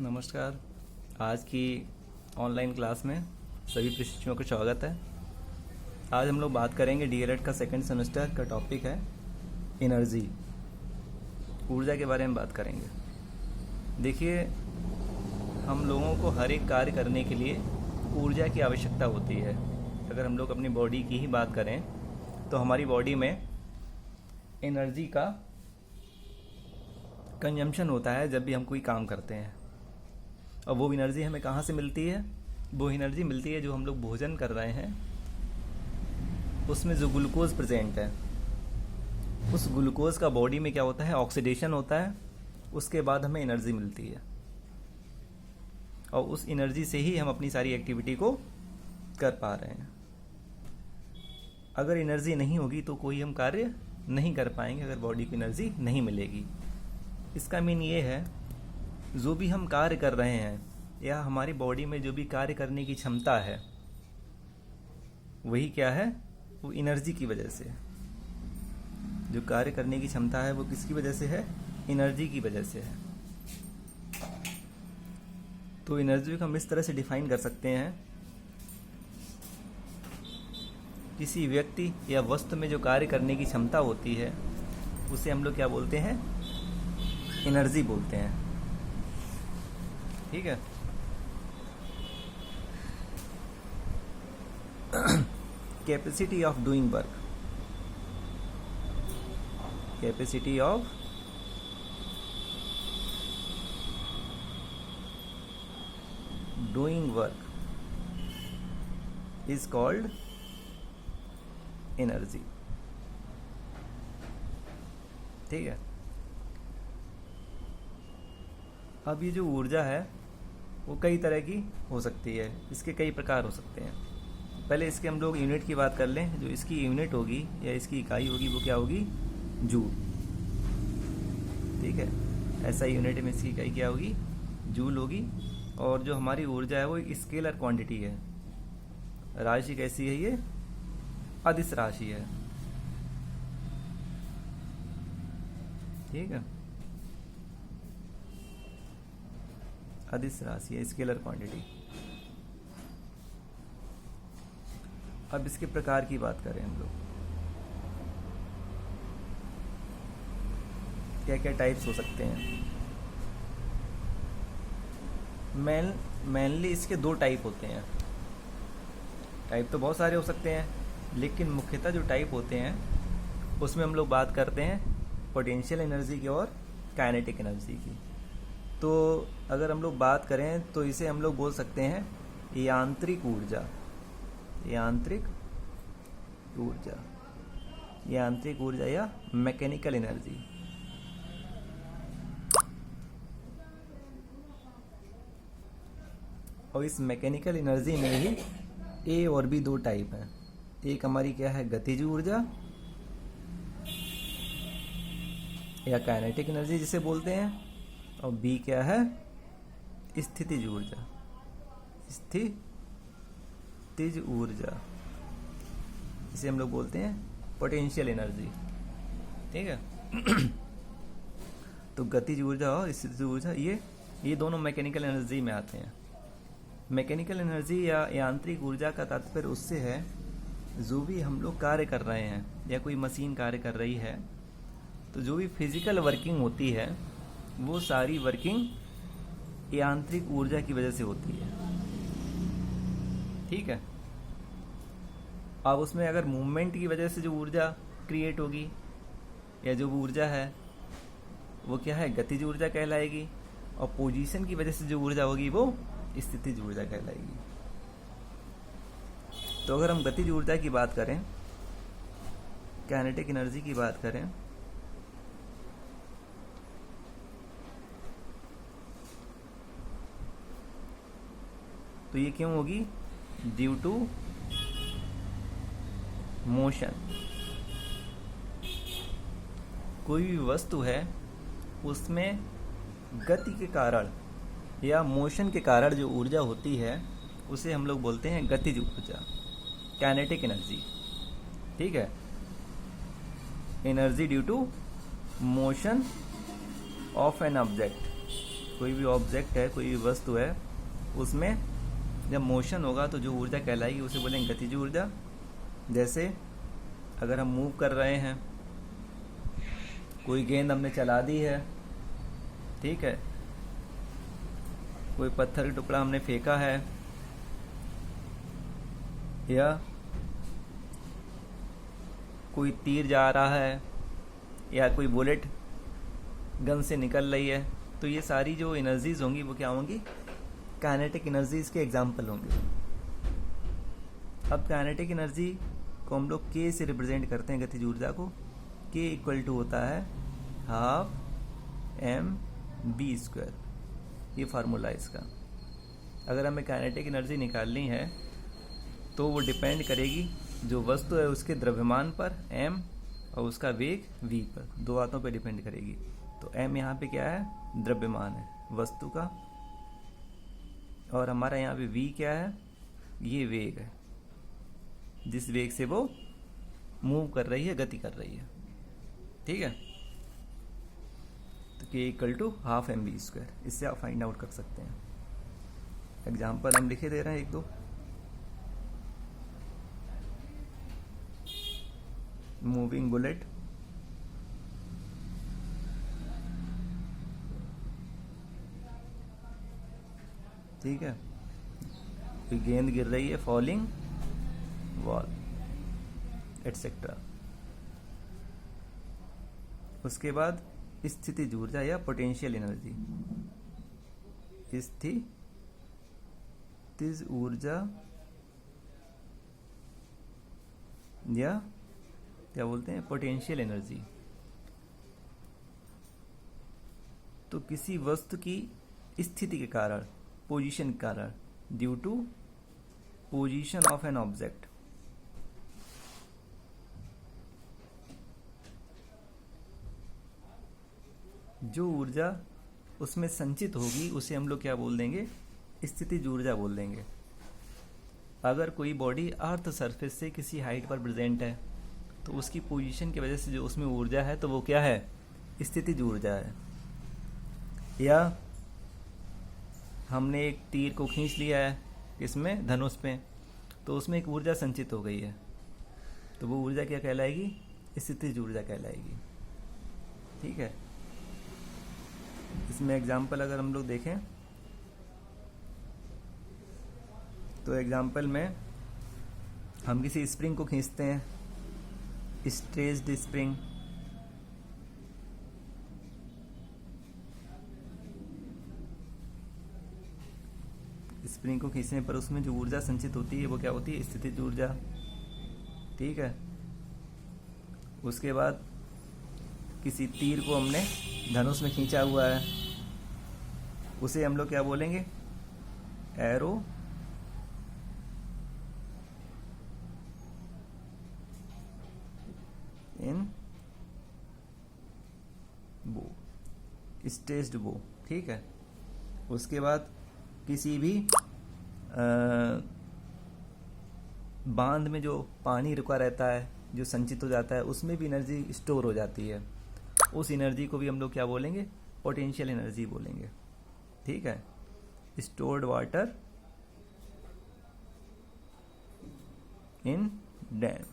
नमस्कार। आज की ऑनलाइन क्लास में सभी प्रशिक्षुओं का स्वागत है। आज हम लोग बात करेंगे डीएलएड का सेकंड सेमेस्टर का टॉपिक है एनर्जी, ऊर्जा के बारे में बात करेंगे। देखिए, हम लोगों को हर एक कार्य करने के लिए ऊर्जा की आवश्यकता होती है। अगर हम लोग अपनी बॉडी की ही बात करें तो हमारी बॉडी में एनर्जी का कंजम्पशन होता है जब भी हम कोई काम करते हैं। और वो एनर्जी हमें कहाँ से मिलती है? वो एनर्जी मिलती है जो हम लोग भोजन कर रहे हैं, उसमें जो ग्लूकोज प्रेजेंट है, उस ग्लूकोज का बॉडी में क्या होता है, ऑक्सीडेशन होता है। उसके बाद हमें एनर्जी मिलती है और उस एनर्जी से ही हम अपनी सारी एक्टिविटी को कर पा रहे हैं। अगर एनर्जी नहीं होगी तो कोई हम कार्य नहीं कर पाएंगे, अगर बॉडी को एनर्जी नहीं मिलेगी। इसका मीन ये है, जो भी हम कार्य कर रहे हैं या हमारी बॉडी में जो भी कार्य करने की क्षमता है, वही क्या है, वो एनर्जी की वजह से। जो कार्य करने की क्षमता है वो किसकी वजह से है? एनर्जी की वजह से है। तो एनर्जी को हम इस तरह से डिफाइन कर सकते हैं, किसी व्यक्ति या वस्तु में जो कार्य करने की क्षमता होती है उसे हम लोग क्या बोलते हैं? एनर्जी बोलते हैं। ठीक है। Capacity of doing work, capacity of doing work is called energy. ठीक है। अब ये जो ऊर्जा है वो कई तरह की हो सकती है, इसके कई प्रकार हो सकते हैं। पहले इसके हम लोग यूनिट की बात कर लें। जो इसकी यूनिट होगी या इसकी इकाई होगी वो क्या होगी? जूल। ठीक है, ऐसा यूनिट में इसकी इकाई क्या होगी? जूल होगी। और जो हमारी ऊर्जा है वो एक स्केलर क्वांटिटी है। राशि कैसी है? ये अदिश राशि है। ठीक है, अदिश राशि है, स्केलर क्वांटिटी। अब इसके प्रकार की बात करें हम लोग, क्या क्या टाइप्स हो सकते हैं? मेनली इसके दो टाइप होते हैं। टाइप तो बहुत सारे हो सकते हैं, लेकिन मुख्यतः जो टाइप होते हैं उसमें हम लोग बात करते हैं पोटेंशियल एनर्जी की और काइनेटिक एनर्जी की। तो अगर हम लोग बात करें तो इसे हम लोग बोल सकते हैं यांत्रिक ऊर्जा। यांत्रिक ऊर्जा, यांत्रिक ऊर्जा या मैकेनिकल एनर्जी। और इस मैकेनिकल एनर्जी में ही ए और बी दो टाइप हैं। एक हमारी क्या है? गतिज ऊर्जा या काइनेटिक एनर्जी जिसे बोलते हैं, और बी क्या है? स्थितिज ऊर्जा। स्थितिज ऊर्जा, इसे हम लोग बोलते हैं पोटेंशियल एनर्जी। ठीक है। तो गतिज ऊर्जा और स्थितिज ऊर्जा ये दोनों मैकेनिकल एनर्जी में आते हैं। मैकेनिकल एनर्जी या यांत्रिक ऊर्जा का तात्पर्य उससे है, जो भी हम लोग कार्य कर रहे हैं या कोई मशीन कार्य कर रही है, तो जो भी फिजिकल वर्किंग होती है वो सारी वर्किंग यांत्रिक ऊर्जा की वजह से होती है। ठीक है। अब उसमें अगर मूवमेंट की वजह से जो ऊर्जा क्रिएट होगी या जो ऊर्जा है वो क्या है? गतिज ऊर्जा कहलाएगी। और पोजीशन की वजह से जो ऊर्जा होगी वो स्थितिज ऊर्जा कहलाएगी। तो अगर हम गतिज ऊर्जा की बात करें, काइनेटिक एनर्जी की बात करें, तो ये क्यों होगी? Due to motion. कोई भी वस्तु है उसमें गति के कारण या मोशन के कारण जो ऊर्जा होती है उसे हम लोग बोलते हैं गतिज ऊर्जा, काइनेटिक एनर्जी। ठीक है। Energy due to motion of an object कोई भी ऑब्जेक्ट है, कोई भी वस्तु है, उसमें जब मोशन होगा तो जो ऊर्जा कहलाएगी उसे बोलेंगे गतिज ऊर्जा। जैसे अगर हम मूव कर रहे हैं, कोई गेंद हमने चला दी है, ठीक है, कोई पत्थर का टुकड़ा हमने फेंका है, या कोई तीर जा रहा है, या कोई बुलेट गन से निकल रही है, तो ये सारी जो एनर्जीज होंगी वो क्या होंगी, काइनेटिक एनर्जीज के एग्जाम्पल होंगे। अब काइनेटिक एनर्जी को हम लोग के से रिप्रेजेंट करते हैं, गतिज ऊर्जा को। के इक्वल टू होता है हाफ mv²। ये फार्मूला है इसका। अगर हमें काइनेटिक एनर्जी निकालनी है तो वो डिपेंड करेगी जो वस्तु है उसके द्रव्यमान पर m और उसका वेग v पर, दो बातों पर डिपेंड करेगी। तो m यहाँ पे क्या है, द्रव्यमान है वस्तु का, और हमारा यहाँ पे v क्या है, ये वेग है, जिस वेग से वो मूव कर रही है, गति कर रही है, ठीक है। तो k equal to half mv², इससे आप फाइंड आउट कर सकते हैं। एग्जाम्पल हम लिखे दे रहे हैं एक दो। मूविंग बुलेट, ठीक है, कोई गेंद गिर रही है, फॉलिंग वॉल, एटसेट्रा। उसके बाद स्थितिज ऊर्जा या पोटेंशियल एनर्जी, स्थितिज ऊर्जा या क्या बोलते हैं, पोटेंशियल एनर्जी। तो किसी वस्तु की स्थिति के कारण, पोजीशन के कारण, due to position of an object, जो ऊर्जा उसमें संचित होगी उसे हम लोग क्या बोल देंगे, स्थितिज ऊर्जा बोल देंगे। अगर कोई बॉडी अर्थ सरफेस से किसी हाइट पर प्रेजेंट है तो उसकी पोजीशन की वजह से जो उसमें ऊर्जा है तो वो क्या है, स्थितिज ऊर्जा है। या हमने एक तीर को खींच लिया है इसमें, धनुष पे, तो उसमें एक ऊर्जा संचित हो गई है, तो वो ऊर्जा क्या कहलाएगी, स्थितिज ऊर्जा कहलाएगी, ठीक है। इसमें एग्जाम्पल अगर हम लोग देखें तो एग्जाम्पल में हम किसी स्प्रिंग को खींचते हैं, स्ट्रेच्ड स्प्रिंग, स्प्रिंग को खींचने पर उसमें जो ऊर्जा संचित होती है वो क्या होती है, स्थितिज ऊर्जा, ठीक है। उसके बाद किसी तीर को हमने धनुष में खींचा हुआ है, उसे हम लोग क्या बोलेंगे, एरो इन बो, स्ट्रेच्ड बो, ठीक है। उसके बाद किसी भी बांध में जो पानी रुका रहता है, जो संचित हो जाता है, उसमें भी एनर्जी स्टोर हो जाती है, उस एनर्जी को भी हम लोग क्या बोलेंगे, पोटेंशियल एनर्जी बोलेंगे, ठीक है। स्टोर्ड वाटर इन डैम,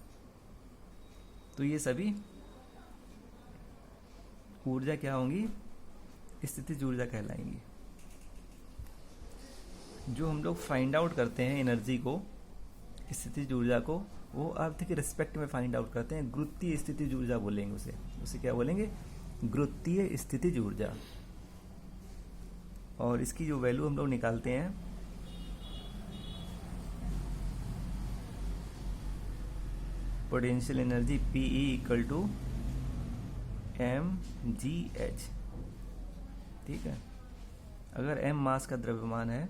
तो ये सभी ऊर्जा क्या होंगी, स्थितिज ऊर्जा कहलाएंगी। जो हम लोग फाइंड आउट करते हैं एनर्जी को, स्थितिज ऊर्जा को, वो अर्थ के रिस्पेक्ट में फाइंड आउट करते हैं, गुरुत्वीय स्थितिज ऊर्जा बोलेंगे उसे क्या बोलेंगे, गुरुत्वीय स्थितिज ऊर्जा। और इसकी जो वैल्यू हम लोग निकालते हैं, potential energy PE equal to mgh, ठीक है। अगर m मास का द्रव्यमान है,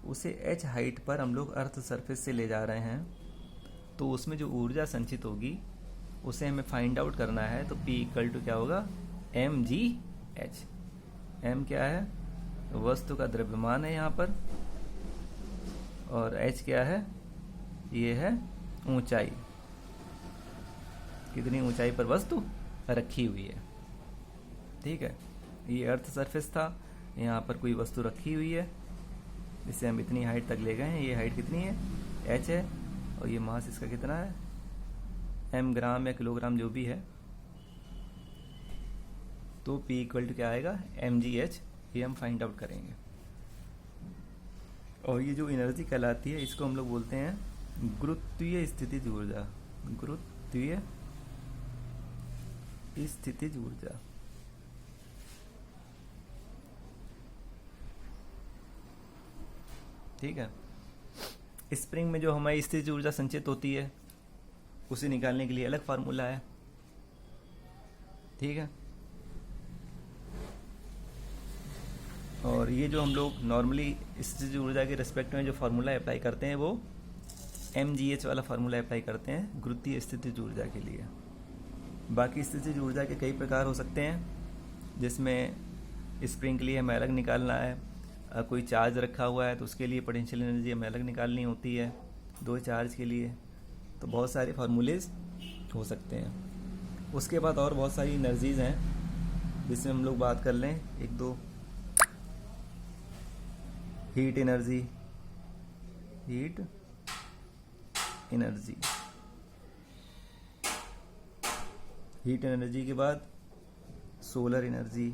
उसे h हाइट पर हम लोग अर्थ सरफेस से ले जा रहे हैं, तो उसमें जो ऊर्जा संचित होगी उसे हमें फाइंड आउट करना है। तो P इक्वल टू क्या होगा, mgh। m क्या है, वस्तु का द्रव्यमान है यहाँ पर, और h क्या है, ये है ऊंचाई, कितनी ऊंचाई पर वस्तु रखी हुई है, ठीक है। ये अर्थ सरफेस था, यहाँ पर कोई वस्तु रखी हुई है जिसे हम इतनी हाइट तक ले गए हैं। ये हाइट कितनी है, h है, और ये मास इसका कितना है, m ग्राम या किलोग्राम जो भी है। तो P इक्वल टू क्या आएगा, mgh, ये हम फाइंड आउट करेंगे। और ये जो एनर्जी कहलाती है इसको हम लोग बोलते हैं गुरुत्वीय स्थितिज ऊर्जा। गुरुत्वीय स्थितिज ऊर्जा। ठीक है। स्प्रिंग में जो हमारी स्थितिज ऊर्जा संचित होती है उसे निकालने के लिए अलग फार्मूला है। ठीक है। और ये जो हम लोग नॉर्मली स्थितिज ऊर्जा के रिस्पेक्ट में जो फार्मूला अप्लाई करते हैं वो mgh वाला फार्मूला अप्लाई करते हैं गुरुत्वीय स्थितिज ऊर्जा के लिए। बाकी स्थितिज ऊर्जा के कई प्रकार हो सकते हैं, जिसमें स्प्रिंग के लिए हमें अलग निकालना है, कोई चार्ज रखा हुआ है तो उसके लिए पोटेंशियल एनर्जी हमें अलग निकालनी होती है, दो चार्ज के लिए। तो बहुत सारे फार्मूलेज हो सकते हैं। उसके बाद और बहुत सारी एनर्जीज़ हैं जिसमें हम लोग बात कर लें एक दो। Heat energy, heat energy, heat energy के बाद सोलर एनर्जी,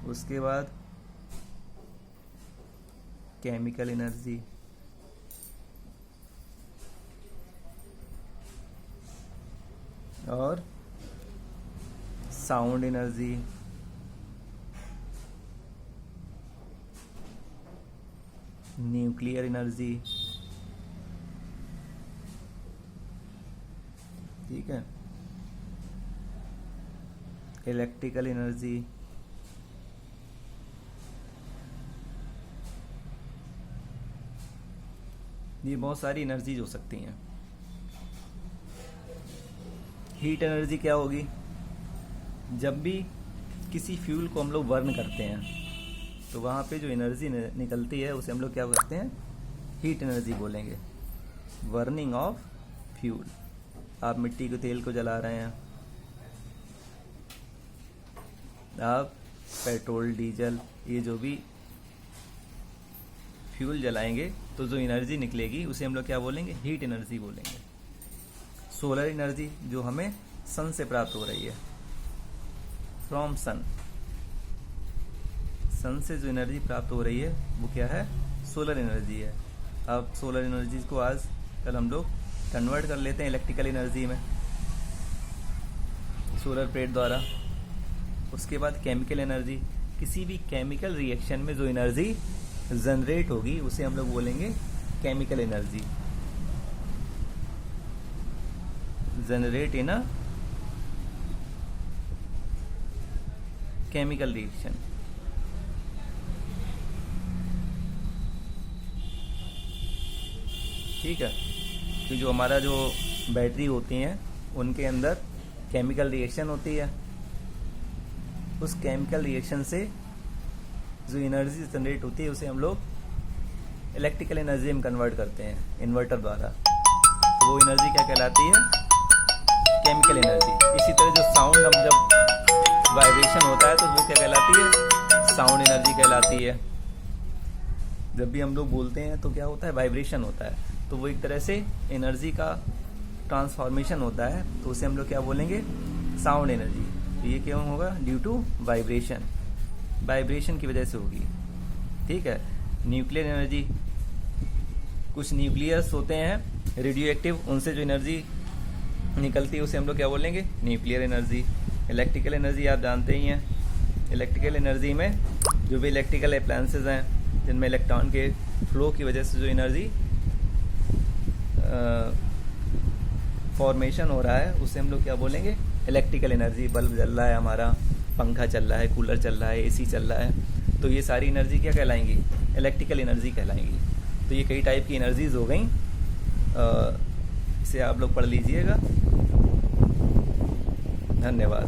उसके बाद केमिकल एनर्जी, और साउंड एनर्जी, न्यूक्लियर एनर्जी। ठीक है। इलेक्ट्रिकल एनर्जी, ये बहुत सारी एनर्जीज हो सकती हैं। हीट एनर्जी क्या होगी, जब भी किसी फ्यूल को हम लोग बर्न करते हैं तो वहाँ पे जो एनर्जी निकलती है उसे हम लोग क्या करते हैं, हीट एनर्जी बोलेंगे। बर्निंग ऑफ फ्यूल, आप मिट्टी के तेल को जला रहे हैं, आप पेट्रोल डीजल ये जो भी फ्यूल जलाएंगे तो जो एनर्जी निकलेगी उसे हम लोग क्या बोलेंगे, हीट एनर्जी बोलेंगे। सोलर एनर्जी जो हमें सन से प्राप्त हो रही है, फ्रॉम सन, सन से जो एनर्जी प्राप्त हो रही है वो क्या है, सोलर एनर्जी है। अब सोलर एनर्जी को आज कल हम लोग कन्वर्ट कर लेते हैं इलेक्ट्रिकल एनर्जी में सोलर प्लेट द्वारा। उसके बाद केमिकल एनर्जी, किसी भी केमिकल रिएक्शन में जो एनर्जी जनरेट होगी उसे हम लोग बोलेंगे chemical energy. Generate in a chemical reaction. ठीक है। तो जो हमारा जो बैटरी होती हैं उनके अंदर केमिकल रिएक्शन होती है, उस केमिकल रिएक्शन से जो एनर्जी जनरेट होती है उसे हम लोग इलेक्ट्रिकल एनर्जी में कन्वर्ट करते हैं इन्वर्टर द्वारा। तो वो एनर्जी क्या कहलाती है, केमिकल एनर्जी। इसी तरह जो साउंड, हम जब वाइब्रेशन होता है तो वो क्या कहलाती है, साउंड एनर्जी कहलाती है। जब भी हम लोग बोलते हैं तो क्या होता है, वाइब्रेशन होता है, तो वो एक तरह से एनर्जी का ट्रांसफॉर्मेशन होता है, तो उसे हम लोग क्या बोलेंगे, साउंड एनर्जी। तो ये क्यों होगा, ड्यू टू वाइब्रेशन, वाइब्रेशन की वजह से होगी। ठीक है। न्यूक्लियर एनर्जी, कुछ न्यूक्लियस होते हैं रेडियो एक्टिव, उनसे जो एनर्जी निकलती है उसे हम लोग क्या बोलेंगे, न्यूक्लियर एनर्जी। इलेक्ट्रिकल एनर्जी आप जानते ही हैं, इलेक्ट्रिकल एनर्जी में जो भी इलेक्ट्रिकल अप्लायंसेज हैं जिनमें इलेक्ट्रॉन के फ्लो की वजह से जो एनर्जी फॉर्मेशन हो रहा है उसे हम लोग क्या बोलेंगे, इलेक्ट्रिकल एनर्जी। बल्ब जल रहा है हमारा, पंखा चल रहा है, कूलर चल रहा है, एसी चल रहा है, तो ये सारी एनर्जी क्या कहलाएंगी, इलेक्ट्रिकल एनर्जी कहलाएंगी। तो ये कई टाइप की एनर्जीज हो गई, इसे आप लोग पढ़ लीजिएगा। धन्यवाद।